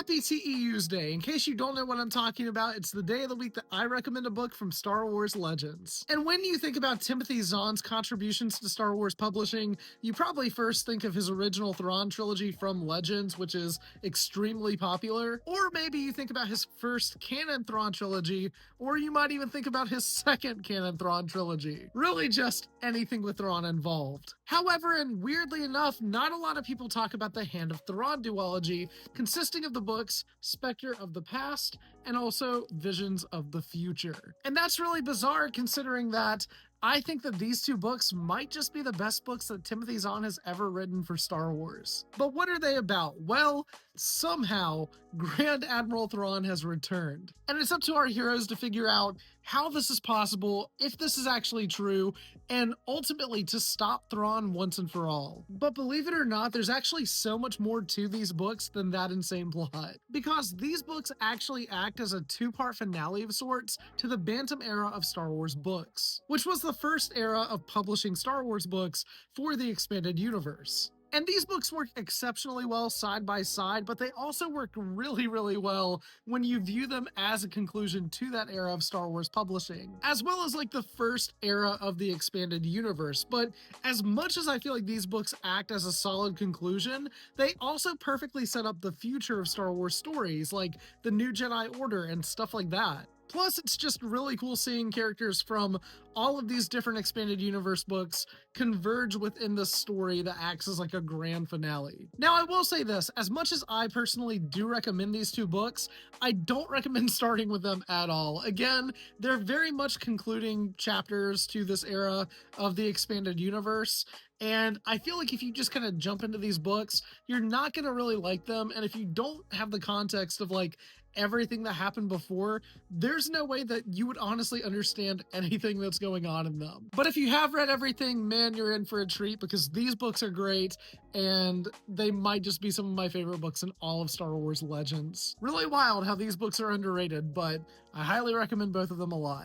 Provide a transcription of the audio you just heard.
Happy TEU's Day. In case you don't know what I'm talking about, it's the day of the week that I recommend a book from Star Wars Legends. And when you think about Timothy Zahn's contributions to Star Wars publishing, you probably first think of his original Thrawn trilogy from Legends, which is extremely popular, or maybe you think about his first canon Thrawn trilogy, or you might even think about his second canon Thrawn trilogy. Really just anything with Thrawn involved. However, and weirdly enough, not a lot of people talk about the Hand of Thrawn duology, consisting of the books Spectre of the Past and also Visions of the Future. And that's really bizarre considering that I think that these two books might just be the best books that Timothy Zahn has ever written for Star Wars. But what are they about? Well, somehow, Grand Admiral Thrawn has returned. And it's up to our heroes to figure out how this is possible, if this is actually true, and ultimately to stop Thrawn once and for all. But believe it or not, there's actually so much more to these books than that insane plot. Because these books actually act as a two-part finale of sorts to the Bantam era of Star Wars books, which was the first era of publishing Star Wars books for the expanded universe. And these books work exceptionally well side by side, but they also work really, really well when you view them as a conclusion to that era of Star Wars publishing, as well as like the first era of the expanded universe. But as much as I feel like these books act as a solid conclusion, they also perfectly set up the future of Star Wars stories, like the New Jedi Order and stuff like that. Plus, it's just really cool seeing characters from all of these different expanded universe books converge within the story that acts as like a grand finale. Now, I will say this, as much as I personally do recommend these two books, I don't recommend starting with them at all. Again, they're very much concluding chapters to this era of the expanded universe, and I feel like if you just kind of jump into these books, you're not going to really like them. And if you don't have the context of like everything that happened before, there's no way that you would honestly understand anything that's going on in them. But if you have read everything, man, you're in for a treat because these books are great and they might just be some of my favorite books in all of Star Wars Legends. Really wild how these books are underrated, but I highly recommend both of them a lot.